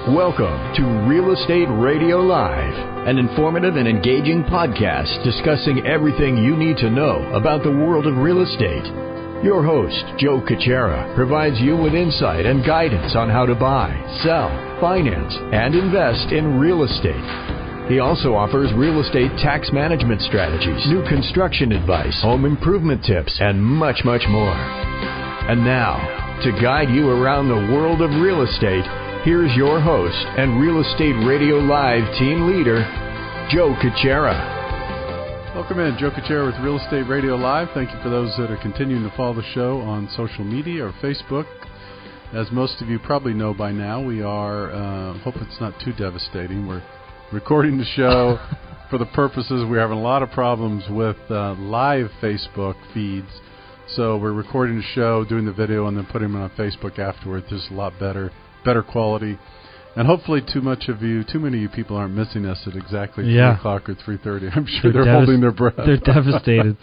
Welcome to Real Estate Radio Live, an informative and engaging podcast discussing everything you need to know about the world of real estate. Your host, Joe Caccera, provides you with insight and guidance on how to buy, sell, finance, and invest in real estate. He also offers real estate tax management strategies, new construction advice, home improvement tips, and much, much more. And now, to guide you around the world of real estate, here's your host and Real Estate Radio Live team leader, Joe Caccera. Welcome in, Joe Caccera with Real Estate Radio Live. Thank you for those that are continuing to follow the show on social media or Facebook. As most of you probably know by now, we are, hope it's not too devastating, we're recording the show for the purposes. We're having a lot of problems with live Facebook feeds. So we're recording the show, doing the video, and then putting them on Facebook afterwards. It's a lot better quality. And hopefully too many of you people aren't missing us at exactly 3 o'clock or 3:30. I'm sure they're holding their breath. They're devastated.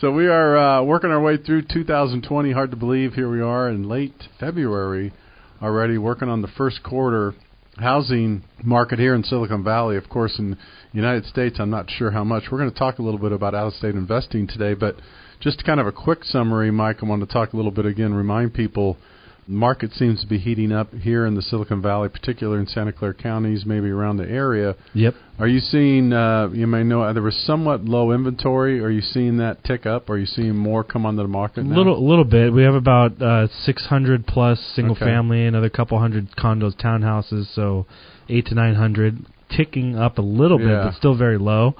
So we are working our way through 2020. Hard to believe. Here we are in late February already, working on the first quarter housing market here in Silicon Valley. Of course, in the United States, I'm not sure how much. We're going to talk a little bit about out-of-state investing today, but just kind of a quick summary, Mike, I want to talk a little bit again, remind people the market seems to be heating up here in the Silicon Valley, particularly in Santa Clara counties, maybe around the area. Yep. Are you seeing, you may know, there was somewhat low inventory. Are you seeing that tick up? Are you seeing more come onto the market now? A little bit. We have about 600 plus single family, another couple hundred condos, townhouses, so 800 to 900, ticking up a little bit, but still very low.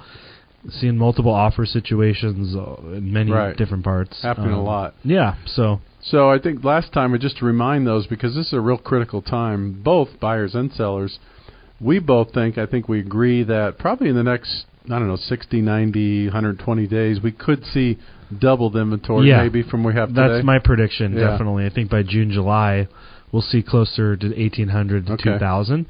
Seeing multiple offer situations in many different parts. Happening a lot. Yeah, So I think last time, just to remind those, because this is a real critical time, both buyers and sellers, we both I think we agree that probably in the next, 60, 90, 120 days, we could see doubled inventory maybe from what we have today. That's my prediction, definitely. I think by June, July, we'll see closer to 1,800 to 2,000,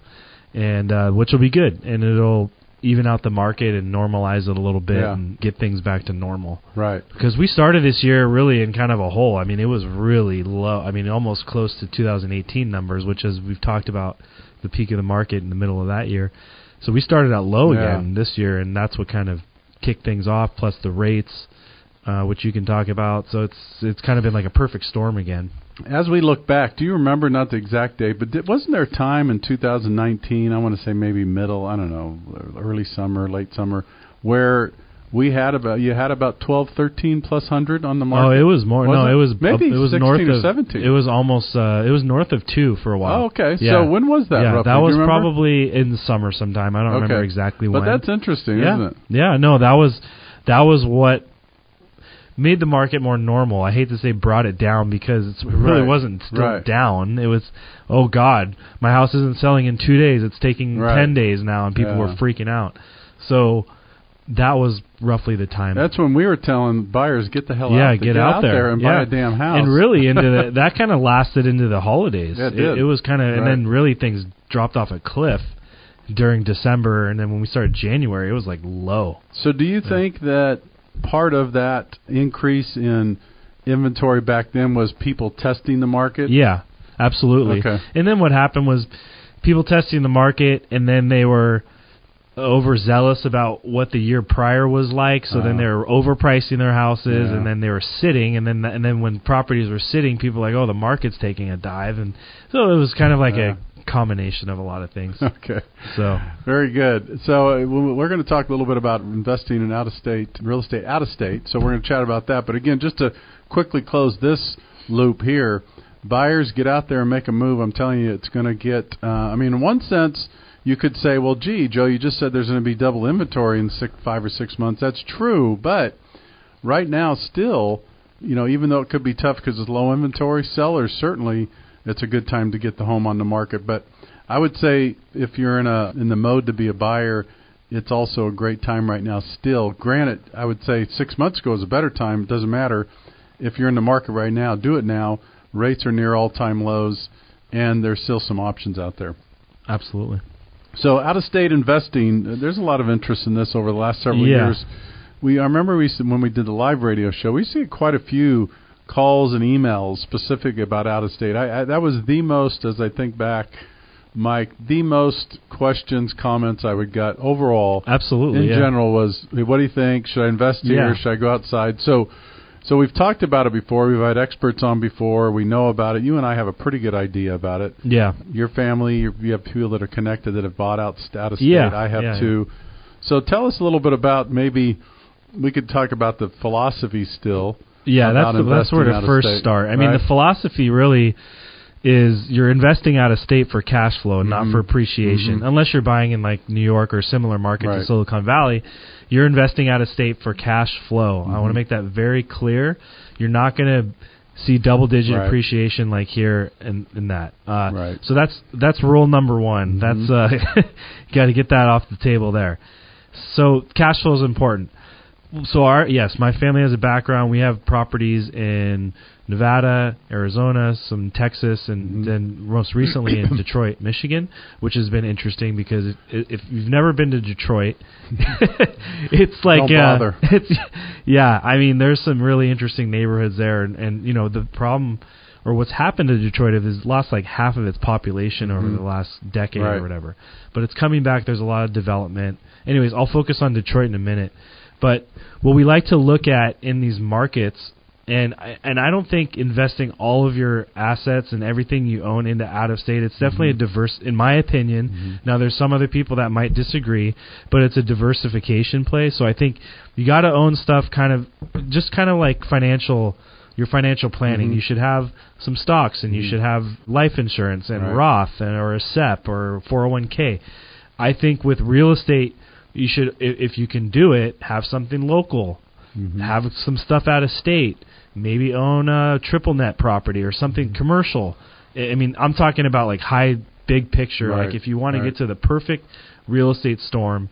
and which will be good, and it'll even out the market and normalize it a little bit and get things back to normal. Right. Because we started this year really in kind of a hole. I mean, it was really low. I mean, almost close to 2018 numbers, which, as we've talked about, the peak of the market in the middle of that year. So we started out low again this year, and that's what kind of kicked things off, plus the rates, which you can talk about. So it's kind of been like a perfect storm again. As we look back, do you remember, not the exact date, but wasn't there a time in 2019, I want to say maybe middle, early summer, late summer, where you had about 12, 13 plus 100 on the market? Oh, it was more. It was maybe it was 16 north or of 17. It was almost it was north of 2 for a while. Oh, okay. Yeah. So when was that? Yeah, roughly? that was do you remember? probably in the summer sometime. I don't remember exactly when. But that's interesting, isn't it? Yeah, no, that was what made the market more normal. I hate to say brought it down, because it really wasn't still down. It was, oh God, my house isn't selling in 2 days. It's taking 10 days now, and people were freaking out. So that was roughly the time. That's when we were telling buyers, get the hell out. Get out there and buy a damn house. And really into that kind of lasted into the holidays. Yeah, it did. It was kind of, and then really things dropped off a cliff during December, and then when we started January, it was like low. So do you think that part of that increase in inventory back then was people testing the market? Yeah, absolutely. Okay. And then what happened was people testing the market, and then they were overzealous about what the year prior was like, so then they were overpricing their houses, and then they were sitting, and then when properties were sitting, people were like, oh, the market's taking a dive, and so it was kind of like a combination of a lot of things. Okay. So very good. So we're going to talk a little bit about investing in out-of-state, real estate out-of-state, so we're going to chat about that. But again, just to quickly close this loop here, buyers, get out there and make a move. I'm telling you, it's going to get, in one sense, you could say, well, gee, Joe, you just said there's going to be double inventory in 5 or 6 months. That's true, but right now still, even though it could be tough because it's low inventory, sellers certainly, it's a good time to get the home on the market. But I would say if you're in the mode to be a buyer, it's also a great time right now still. Granted, I would say 6 months ago is a better time. It doesn't matter. If you're in the market right now, do it now. Rates are near all-time lows, and there's still some options out there. Absolutely. So out-of-state investing, there's a lot of interest in this over the last several years. I remember when we did the live radio show, we see quite a few calls and emails specific about out-of-state. That was the most, as I think back, Mike, the most questions, comments I would get overall, absolutely, in general, was, what do you think? Should I invest here? Should I go outside? So we've talked about it before. We've had experts on before. We know about it. You and I have a pretty good idea about it. Yeah. Your family, you have people that are connected that have bought out of state. Yeah. I have too. Yeah. So tell us a little bit about, maybe we could talk about the philosophy still. Yeah, that's where to first start. I mean, the philosophy really is you're investing out of state for cash flow and not for appreciation. Unless you're buying in like New York or similar market to Silicon Valley, you're investing out of state for cash flow. I want to make that very clear. You're not going to see double-digit appreciation like here and that. So that's rule number one. That's you got to get that off the table there. So cash flow is important. So my family has a background. We have properties in Nevada, Arizona, some Texas, and then most recently in Detroit, Michigan, which has been interesting because if you've never been to Detroit, it's like don't bother. I mean, there's some really interesting neighborhoods there, and you know the problem or what's happened to Detroit is lost like half of its population over the last decade or whatever, but it's coming back. There's a lot of development. Anyways, I'll focus on Detroit in a minute. But what we like to look at in these markets, and I don't think investing all of your assets and everything you own into out of state, it's definitely a diverse, in my opinion. Now there's some other people that might disagree, but it's a diversification play. So I think you got to own stuff kind of like your financial planning. You should have some stocks, and you should have life insurance and Roth or a SEP or 401k. I think with real estate, you should, if you can do it, have something local, have some stuff out of state, maybe own a triple net property or something commercial. I mean, I'm talking about like big picture. Like if you want to get to the perfect real estate storm,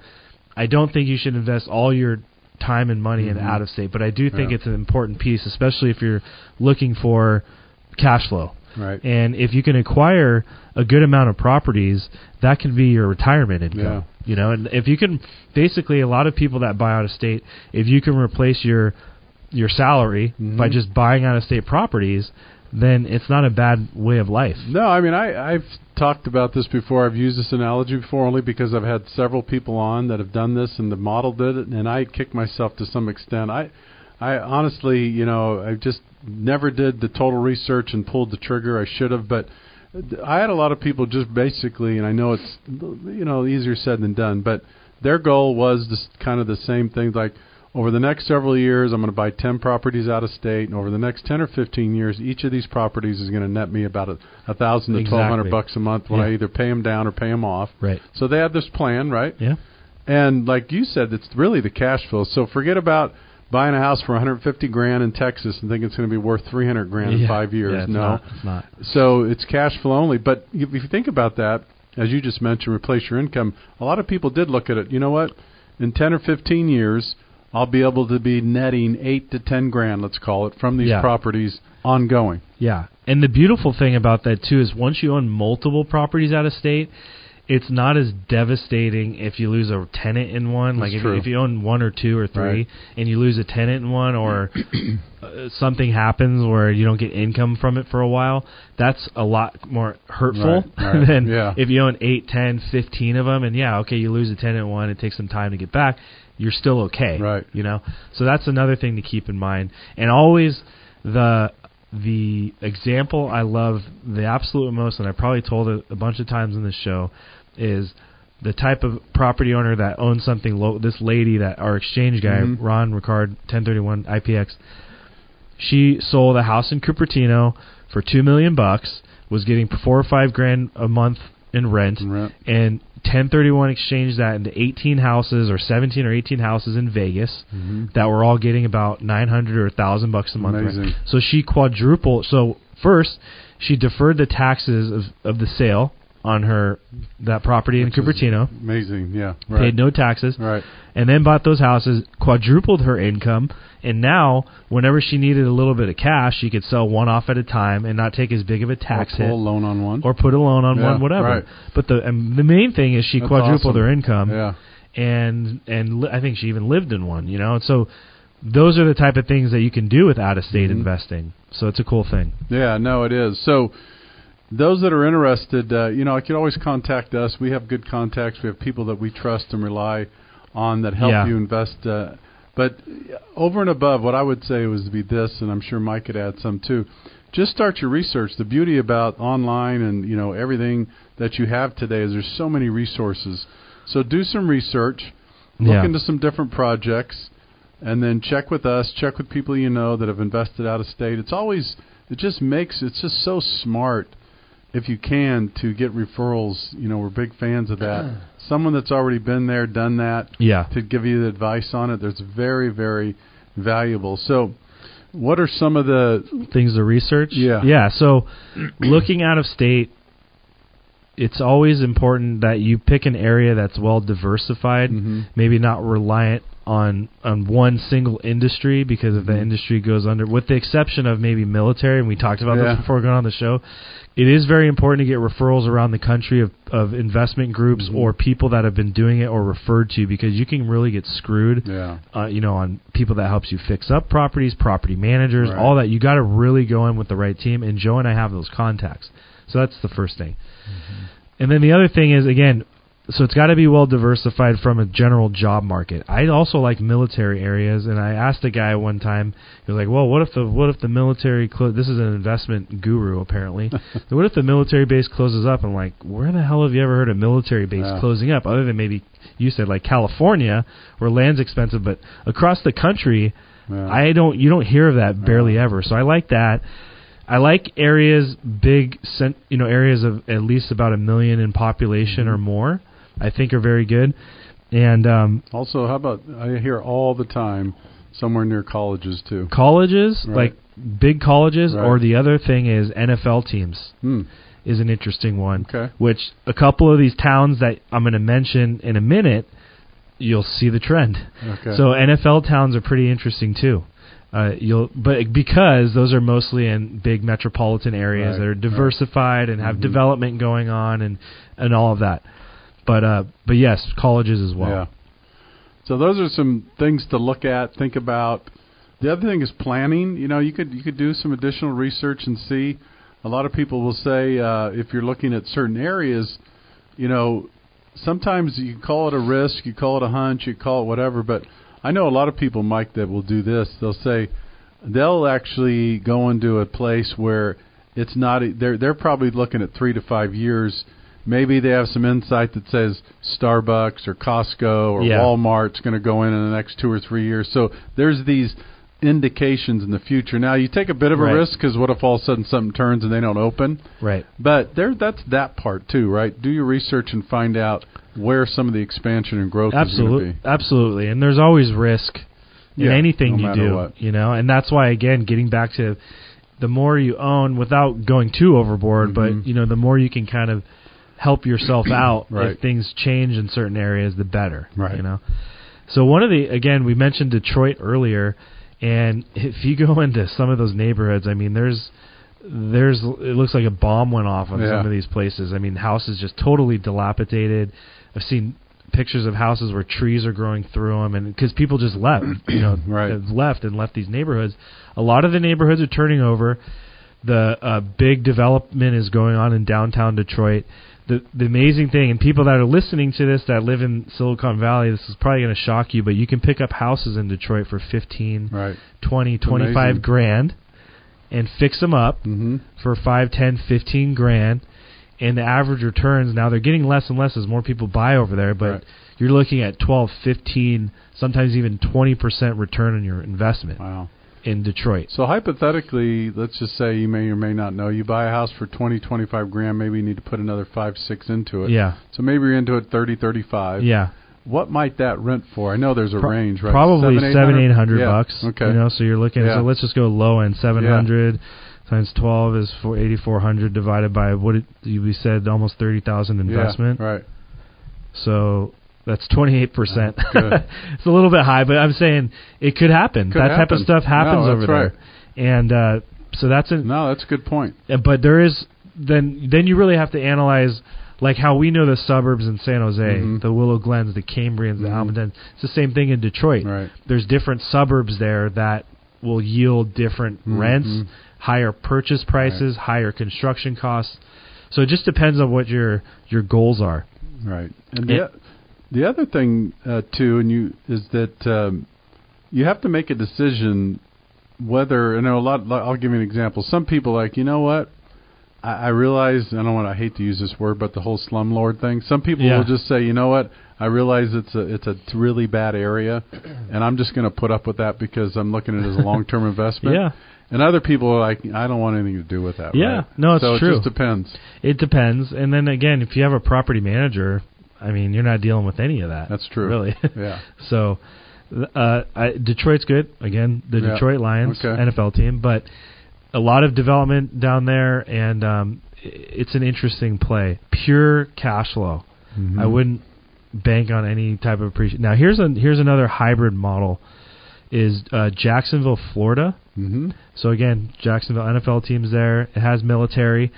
I don't think you should invest all your time and money in out of state, but I do think it's an important piece, especially if you're looking for cash flow. Right. And if you can acquire a good amount of properties, that can be your retirement income. Yeah. You know, and if you can, basically, a lot of people that buy out of state, if you can replace your salary by just buying out of state properties, then it's not a bad way of life. No, I mean, I've talked about this before. I've used this analogy before only because I've had several people on that have done this and have modeled it, and I kick myself to some extent. I honestly, you know, I just never did the total research and pulled the trigger. I should have, but I had a lot of people just basically, and I know it's, you know, easier said than done, but their goal was this kind of the same thing, like over the next several years, I'm going to buy 10 properties out of state, and over the next 10 or 15 years, each of these properties is going to net me about $1,000 to $1,200 a month when I either pay them down or pay them off. Right. So they had this plan, right? Yeah. And like you said, it's really the cash flow. So forget about buying a house for $150,000 in Texas and think it's going to be worth $300,000 in 5 years. No, it's not. So it's cash flow only. But if you think about that, as you just mentioned, replace your income. A lot of people did look at it. You know what? In 10 or 15 years, I'll be able to be netting $8,000 to $10,000, let's call it, from these properties ongoing. Yeah, and the beautiful thing about that too is once you own multiple properties out of state, it's not as devastating if you lose a tenant in one. That's like if you own one or two or three and you lose a tenant in one, or something happens where you don't get income from it for a while, that's a lot more hurtful than if you own 8, 10, 15 of them. And you lose a tenant in one, it takes some time to get back. You're still okay, right? You know, so that's another thing to keep in mind. And always the example I love the absolute most, and I probably told it a bunch of times in this show, is the type of property owner that owns something this lady that our exchange guy, Ron Ricard, 1031 IPX, she sold a house in Cupertino for $2 million, was getting $4,000 or $5,000 a month in rent, and 1031 exchanged that into 18 houses or 17 or 18 houses in Vegas that were all getting about $900 or $1,000 a month rent. So she quadrupled. So first, she deferred the taxes of the sale on that property in Cupertino. Amazing, paid no taxes, and then bought those houses, quadrupled her income, and now whenever she needed a little bit of cash, she could sell one off at a time and not take as big of a tax hit. Or put a loan on one. Or put a loan on one, whatever. But the main thing is she quadrupled her income, and I think she even lived in one, you know. And so those are the type of things that you can do with out-of-state investing. So it's a cool thing. Yeah, no, it is. So those that are interested, you can always contact us. We have good contacts. We have people that we trust and rely on that help you invest. But over and above, what I would say was to be this, and I'm sure Mike could add some too. Just start your research. The beauty about online and everything that you have today is there's so many resources. So do some research, look into some different projects, and then check with us, check with people that have invested out of state. It's just so smart if you can to get referrals. We're big fans of that. Someone that's already been there, done that, to give you the advice on it, that's very, very valuable. So what are some of the things to research? Yeah. So looking out of state, it's always important that you pick an area that's well diversified, maybe not reliant on one single industry, because if the industry goes under, with the exception of maybe military, and we talked about this before going on the show, it is very important to get referrals around the country of investment groups or people that have been doing it or referred to, because you can really get screwed, on people that helps you fix up properties, property managers, all that. You got to really go in with the right team, and Joe and I have those contacts. So that's the first thing. And then the other thing is, again, so it's got to be well diversified from a general job market. I also like military areas, and I asked a guy one time, he was like, well, what if the military this is an investment guru apparently. So what if the military base closes up? I'm like, where the hell have you ever heard of military base closing up, other than maybe you said like California, where land's expensive, but across the country, you don't hear of that barely ever. So I like that. I like areas areas of at least about 1 million in population or more. I think are very good. And also, how about, I hear all the time, somewhere near colleges too. Colleges, like big colleges, or the other thing is NFL teams is an interesting one. Okay. Which a couple of these towns that I'm going to mention in a minute, you'll see the trend. Okay. So NFL towns are pretty interesting too. But because those are mostly in big metropolitan areas that are diversified and have development going on and all of that. But yes, colleges as well. Yeah. So those are some things to look at, think about. The other thing is planning. You could do some additional research and see. A lot of people will say if you're looking at certain areas, sometimes you call it a risk, you call it a hunch, you call it whatever. But I know a lot of people, Mike, that will do this. They'll say they'll actually go into a place where it's not. They're probably looking at 3 to 5 years. Maybe they have some insight that says Starbucks or Costco or Walmart's going to go in the next 2 or 3 years. So there's these indications in the future. Now, you take a bit of a risk, because what if all of a sudden something turns and they don't open? Right. But that's that part too, right? Do your research and find out where some of the expansion and growth is going to be. Absolutely. And there's always risk in anything you do, what. And that's why, again, getting back to the more you own, without going too overboard, but, the more you can kind of help yourself out if things change in certain areas, the better. Right. So we mentioned Detroit earlier, and if you go into some of those neighborhoods, I mean, it looks like a bomb went off on some of these places. I mean, houses just totally dilapidated. I've seen pictures of houses where trees are growing through them, and because people just left, have left these neighborhoods. A lot of the neighborhoods are turning over. The big development is going on in downtown Detroit. The amazing thing, and people that are listening to this that live in Silicon Valley, this is probably going to shock you, but you can pick up houses in Detroit for 15, 20, 25 grand and fix them up for 5, 10, 15 grand. And the average returns, now they're getting less and less as more people buy over there, but you're looking at 12, 15, sometimes even 20% return on your investment. Wow. In Detroit. So hypothetically, let's just say you may or may not know, you buy a house for 20, 25 grand, maybe you need to put another 5, 6 into it. Yeah. So maybe you're into it 30, 35. Yeah. What might that rent for? I know there's a range, right? Probably $700-800. Okay. So you're looking at, so let's just go low end, 700 times 12 is $8,400 divided by we said almost 30,000 investment. Right. So that's 28%. It's a little bit high, but I'm saying it could happen. Type of stuff happens over there. And so that's that's a good point. But there is then you really have to analyze, like how we know the suburbs in San Jose, the Willow Glens, the Cambrians, the Almadens. It's the same thing in Detroit. Right. There's different suburbs there that will yield different rents, higher purchase prices, higher construction costs. So it just depends on what your goals are. Right. And the other thing too, is that you have to make a decision whether, I'll give you an example. Some people like, you know what? I realize, I hate to use this word, but the whole slumlord thing. Some people will just say, you know what? I realize it's a really bad area, and I'm just going to put up with that because I'm looking at it as a long-term investment. Yeah. And other people are like, I don't want anything to do with that. Yeah. Right? No, it's true. So it just depends. It depends. And then again, if you have a property manager, you're not dealing with any of that. That's true. Really. Yeah. So Detroit's good. Again, the Detroit Lions, NFL team, but a lot of development down there, and it's an interesting play. Pure cash flow. Mm-hmm. I wouldn't bank on any type of appreciation. Now, here's another hybrid model, is Jacksonville, Florida. Mm-hmm. So, again, Jacksonville NFL team's there. It has military.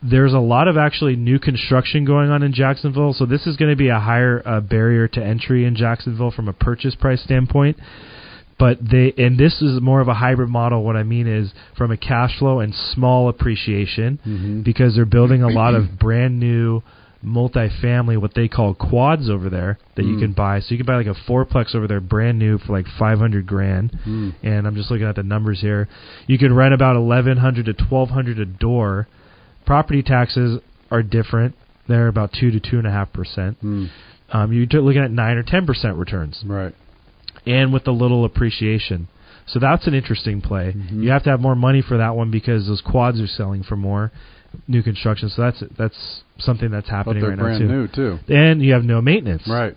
There's a lot of actually new construction going on in Jacksonville, so this is going to be a higher barrier to entry in Jacksonville from a purchase price standpoint. But this is more of a hybrid model. What I mean is from a cash flow and small appreciation, because they're building a lot of brand new multifamily, what they call quads over there that you can buy. So you can buy like a fourplex over there, brand new, for like $500,000. And I'm just looking at the numbers here. You can rent about $1,100 to $1,200 a door. Property taxes are different. They're about 2 to 2.5%. You're looking at 9 or 10% returns. Right. And with a little appreciation. So that's an interesting play. You have to have more money for that one because those quads are selling for more new construction. So that's something that's happening right now, too. But they're brand new, too. And you have no maintenance. Right.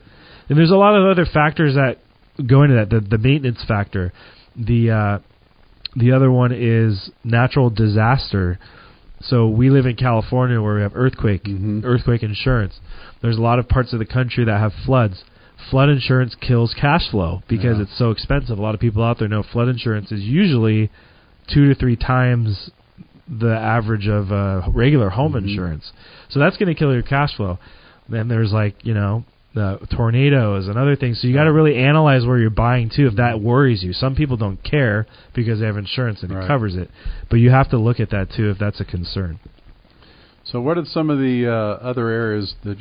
And there's a lot of other factors that go into that. The maintenance factor. The other one is natural disaster. So we live in California where we have earthquake insurance. There's a lot of parts of the country that have floods. Flood insurance kills cash flow because it's so expensive. A lot of people out there know flood insurance is usually 2 to 3 times the average of regular home insurance. So that's going to kill your cash flow. Then there's the tornadoes and other things. So you got to really analyze where you're buying too if that worries you. Some people don't care because they have insurance and it covers it. But you have to look at that too if that's a concern. So what are some of the other areas that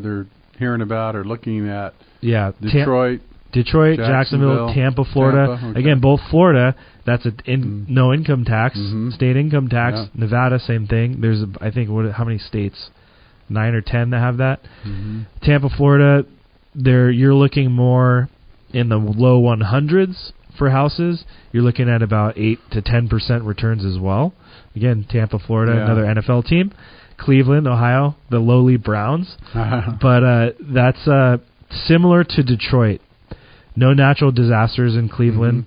they're hearing about or looking at? Yeah, Detroit, Jacksonville, Tampa, Florida. Okay. Again, both Florida, that's no income tax, state income tax. Yeah. Nevada, same thing. There's, I think, how many states? 9 or 10 that have that. Tampa, Florida, you're looking more in the low 100s for houses. You're looking at about 8 to 10% returns as well. Again, Tampa, Florida, another NFL team. Cleveland, Ohio, the lowly Browns. But that's similar to Detroit. No natural disasters in Cleveland.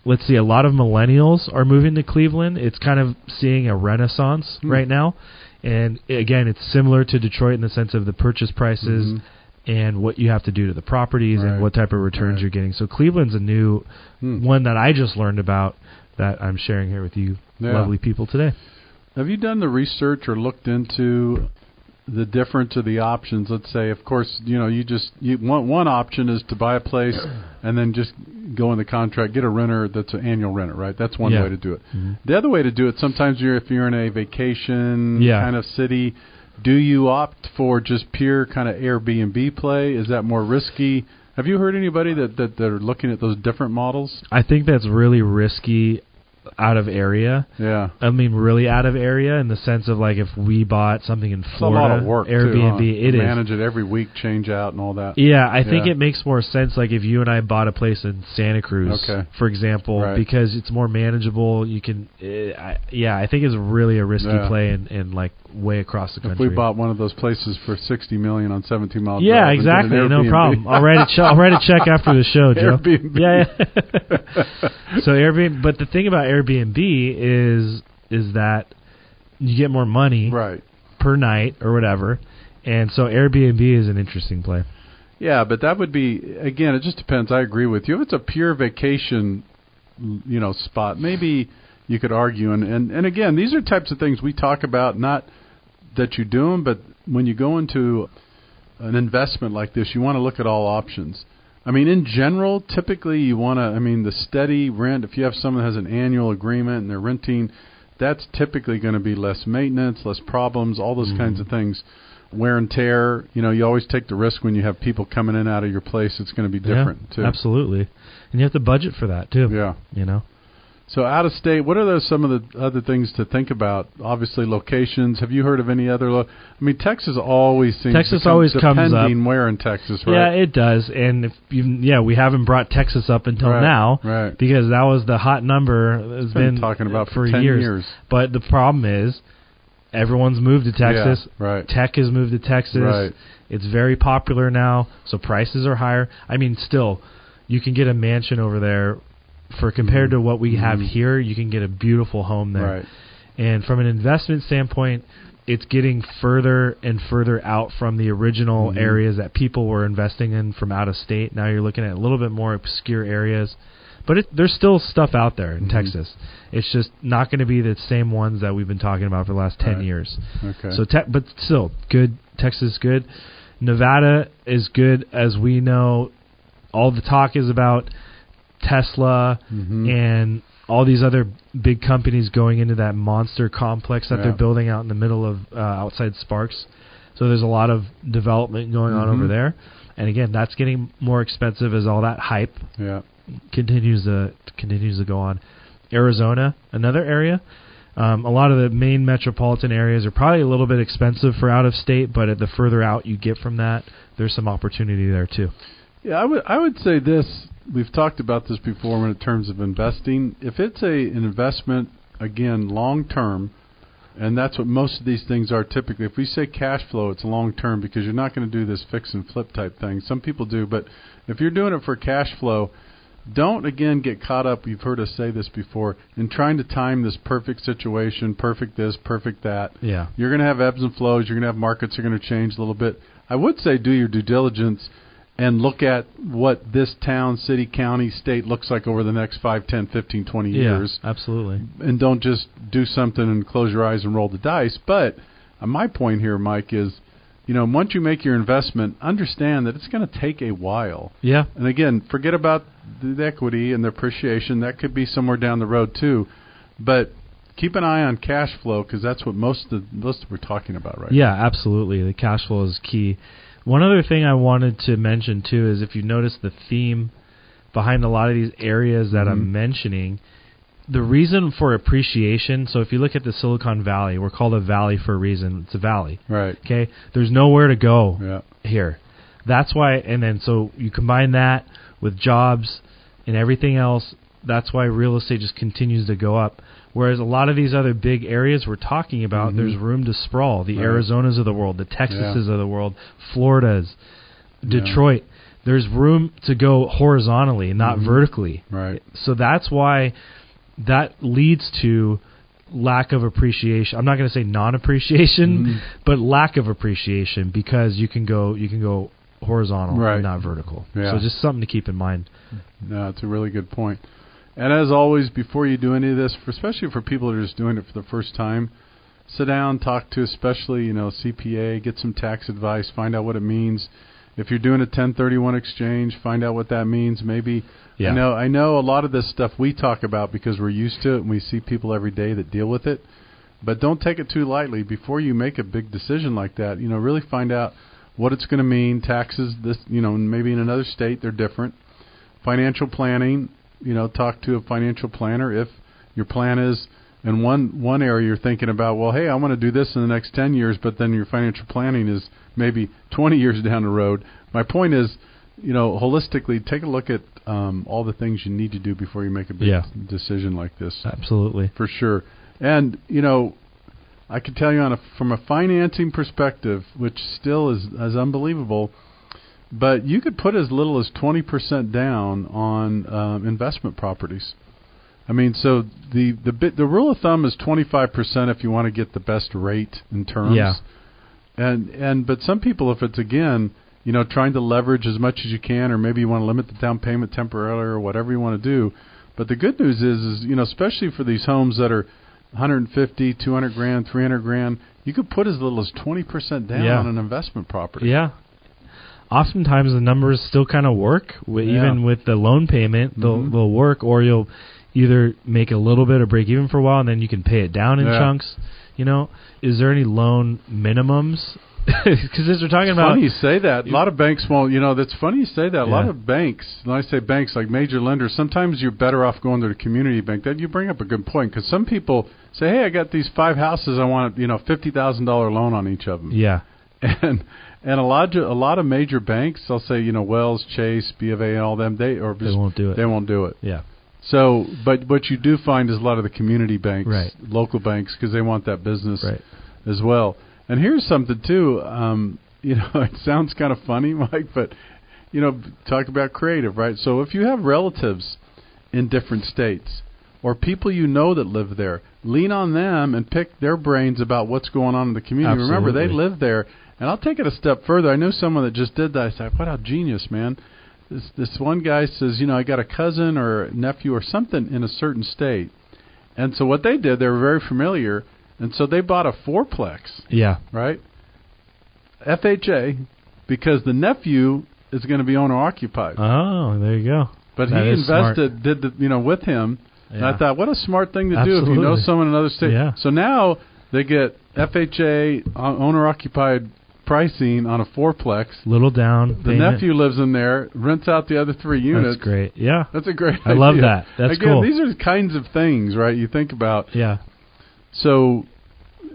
Let's see, a lot of millennials are moving to Cleveland. It's kind of seeing a renaissance right now. And again, it's similar to Detroit in the sense of the purchase prices and what you have to do to the properties and what type of returns you're getting. So Cleveland's a new one that I just learned about that I'm sharing here with you lovely people today. Have you done the research or looked into the difference of the options? Let's say, of course, you want one option is to buy a place and then just go in the contract, get a renter that's an annual renter, right? That's one way to do it. The other way to do it, sometimes if you're in a vacation kind of city, do you opt for just pure kind of Airbnb play? Is that more risky? Have you heard anybody that are looking at those different models? I think that's really risky out of area. Yeah. Really out of area in the sense of like if we bought something in Florida, it's a lot of work Airbnb, too, it is. Manage it every week, change out and all that. Yeah, I think it makes more sense like if you and I bought a place in Santa Cruz, for example, because it's more manageable. You can, I think it's really a risky play and like way across the country. If we bought one of those places for $60 million on 17 miles. Yeah, exactly. No problem. I'll write a check after the show, Joe. Airbnb. Yeah. So Airbnb, but the thing about Airbnb is that you get more money per night or whatever, and so Airbnb is an interesting play. Yeah, but that would be, again, it just depends. I agree with you. If it's a pure vacation, spot, maybe you could argue. And again, these are types of things we talk about, not that you do them, but when you go into an investment like this, you want to look at all options. I mean, in general, typically you want to, I mean, the steady rent, if you have someone that has an annual agreement and they're renting, that's typically going to be less maintenance, less problems, all those kinds of things. Wear and tear, you know, you always take the risk when you have people coming in and out of your place. It's going to be different, too. Absolutely. And you have to budget for that, too. Yeah. You know? So out of state, what are some of the other things to think about? Obviously, locations. Have you heard of any other? I mean, Texas always seems Texas always comes up. Depending where in Texas, right? Yeah, it does. And if we haven't brought Texas up until now, right? Because that was the hot number. It's been talking about for 10 years. But the problem is, everyone's moved to Texas. Yeah, right. Tech has moved to Texas. Right. It's very popular now, so prices are higher. I mean, still, you can get a mansion over there. For compared to what we have here, you can get a beautiful home there. Right. And from an investment standpoint, it's getting further and further out from the original areas that people were investing in from out of state. Now you're looking at a little bit more obscure areas. But there's still stuff out there in Texas. It's just not going to be the same ones that we've been talking about for the last 10 years. Okay. So, but still, good. Texas is good. Nevada is good, as we know. All the talk is about Tesla and all these other big companies going into that monster complex that they're building out in the middle of outside Sparks. So there's a lot of development going on over there. And again, that's getting more expensive as all that hype continues to go on. Arizona, another area. A lot of the main metropolitan areas are probably a little bit expensive for out of state, but the further out you get from that, there's some opportunity there too. Yeah, I would say this. We've talked about this before in terms of investing. If it's an investment, again, long term, and that's what most of these things are typically. If we say cash flow, it's long term because you're not going to do this fix and flip type thing. Some people do, but if you're doing it for cash flow, don't, again, get caught up, you've heard us say this before, in trying to time this perfect situation, perfect this, perfect that. Yeah. You're going to have ebbs and flows. You're going to have markets that are going to change a little bit. I would say do your due diligence and look at what this town, city, county, state looks like over the next 5, 10, 15, 20 years. Yeah, absolutely. And don't just do something and close your eyes and roll the dice. But my point here, Mike, is, you know, once you make your investment, understand that it's going to take a while. Yeah. And again, forget about the equity and the appreciation. That could be somewhere down the road too. But keep an eye on cash flow because that's what most we're talking about right now. Yeah, absolutely. The cash flow is key. One other thing I wanted to mention, too, is if you notice the theme behind a lot of these areas that I'm mentioning, the reason for appreciation, so if you look at the Silicon Valley, we're called a valley for a reason. It's a valley. Right. Okay? There's nowhere to go here. That's why, and then so you combine that with jobs and everything else, that's why real estate just continues to go up. Whereas a lot of these other big areas we're talking about, there's room to sprawl. The Arizonas of the world, the Texases of the world, Floridas, Detroit. There's room to go horizontally, not vertically. Right. So that's why that leads to lack of appreciation. I'm not going to say non-appreciation, but lack of appreciation because you can go horizontal and not vertical. Yeah. So just something to keep in mind. No, it's a really good point. And as always, before you do any of this, especially for people that are just doing it for the first time, sit down, talk to especially, CPA, get some tax advice, find out what it means. If you're doing a 1031 exchange, find out what that means. Maybe I know a lot of this stuff we talk about because we're used to it and we see people every day that deal with it. But don't take it too lightly. Before you make a big decision like that, really find out what it's going to mean. Taxes, maybe in another state they're different. Financial planning. Talk to a financial planner if your plan is in one area you're thinking about, well, hey, I want to do this in the next 10 years, but then your financial planning is maybe 20 years down the road. My point is, holistically, take a look at all the things you need to do before you make a big decision like this. Absolutely. For sure. And, I can tell you from a financing perspective, which still is unbelievable, but you could put as little as 20% down on investment properties. I mean, so the rule of thumb is 25% if you want to get the best rate in terms. Yeah. But some people, if it's again, trying to leverage as much as you can, or maybe you want to limit the down payment temporarily, or whatever you want to do. But the good news is especially for these homes that are 150, 200 grand, 300 grand, you could put as little as 20% down on an investment property. Yeah. oftentimes the numbers still kind of work. Even with the loan payment, they'll work, or you'll either make a little bit or break even for a while, and then you can pay it down in chunks. Is there any loan minimums? Because as we're talking about, funny you say that. A lot of banks won't. That's funny you say that. A lot of banks, when I say banks, like major lenders, sometimes you're better off going to the community bank. That you bring up a good point, because some people say, "Hey, I got these 5 houses. I want $50,000 loan on each of them." Yeah, and a lot of major banks, they'll say, Wells, Chase, B of A, and all them, they won't do it. They won't do it. Yeah. So, but what you do find is a lot of the community banks, right, local banks, because they want that business right, as well. And here's something too. It sounds kind of funny, Mike, but talk about creative, right? So if you have relatives in different states or people that live there, lean on them and pick their brains about what's going on in the community. Absolutely. Remember, they live there. And I'll take it a step further. I know someone that just did that. I said, "What a genius, man!" This one guy says, I got a cousin or a nephew or something in a certain state, and so what they did, they were very familiar. And so they bought a 4-plex. Yeah. Right? FHA, because the nephew is going to be owner-occupied. Oh, there you go. But he invested, with him. Yeah. And I thought, what a smart thing to do if you know someone in another state. Yeah. So now they get FHA owner-occupied pricing on a 4-plex. Little down payment. The nephew lives in there, rents out the other 3 units. That's great. Yeah. That's a great idea. I love that. That's cool. These are the kinds of things, right, you think about. Yeah. So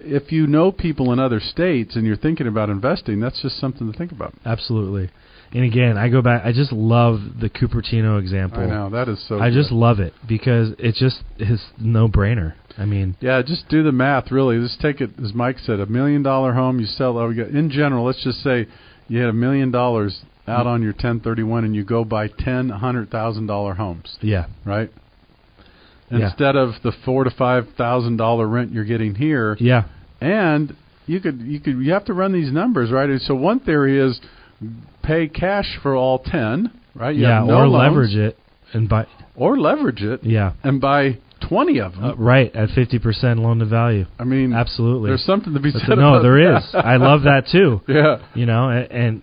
if you know people in other states and you're thinking about investing, that's just something to think about. Absolutely. And again, I go back, I just love the Cupertino example. I know, that is so I just love it because it just is no-brainer. I mean... Yeah, just do the math, really. Just take it, as Mike said, $1 million home, you sell... in general, let's just say you had $1 million out on your 1031 and you go buy 10 $100,000 homes. Yeah. Right? Instead of the $4,000 to $5,000 rent you're getting here. Yeah. And you have to run these numbers, right? And so one theory is pay cash for all 10, right? You have no or loans, leverage it and buy. Or leverage it. Yeah. And buy 20 of them. Right, at 50% loan to value. I mean, absolutely. There's something to be said about No, there that. is. I love that too. Yeah. And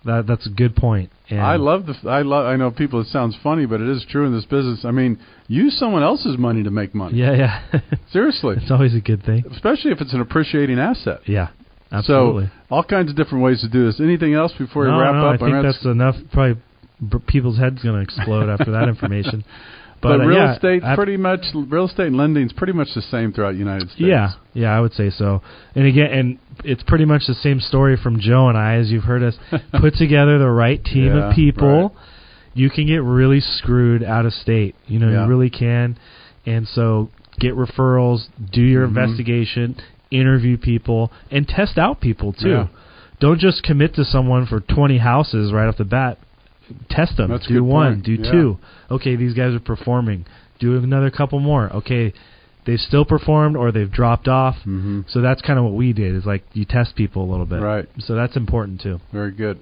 that's a good point. And I know people, it sounds funny, but it is true in this business. I mean, use someone else's money to make money. Yeah. Seriously. It's always a good thing. Especially if it's an appreciating asset. Yeah, absolutely. So, all kinds of different ways to do this. Anything else before we wrap up? I think that's enough. Probably people's heads going to explode after that information. But real estate and lending is pretty much the same throughout the United States. Yeah, I would say so. And again, it's pretty much the same story from Joe and I, as you've heard us put together the right team of people. Right. You can get really screwed out of state. You really can. And so get referrals, do your investigation, interview people, and test out people too. Yeah. Don't just commit to someone for 20 houses right off the bat. Test them. That's do one, do two. Okay, these guys are performing. Do another couple more. Okay, they've still performed or they've dropped off. Mm-hmm. So that's kind of what we did, is like you test people a little bit. Right. So that's important too. Very good.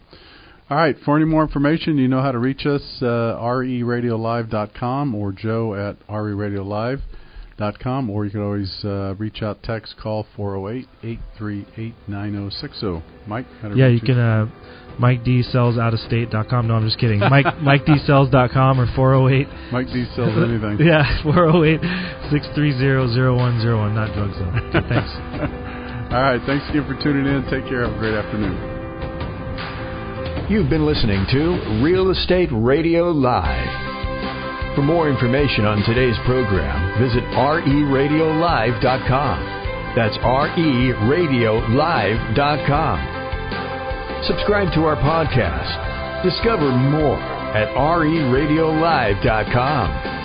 All right, for any more information, you know how to reach us, reradiolive.com or joe at reradiolive.com, or you can always reach out, text, call 408-838-9060. Mike, how to reach you can... MikeDSellsOutOfState.com. No, I'm just kidding. MikeDSells.com or 408. Mike D sells anything. Yeah, 408-630-0101. Not drugs, though. Thanks. All right. Thanks again for tuning in. Take care. Have a great afternoon. You've been listening to Real Estate Radio Live. For more information on today's program, visit RERadiolive.com. That's RERadiolive.com. Subscribe to our podcast. Discover more at RERadiolive.com.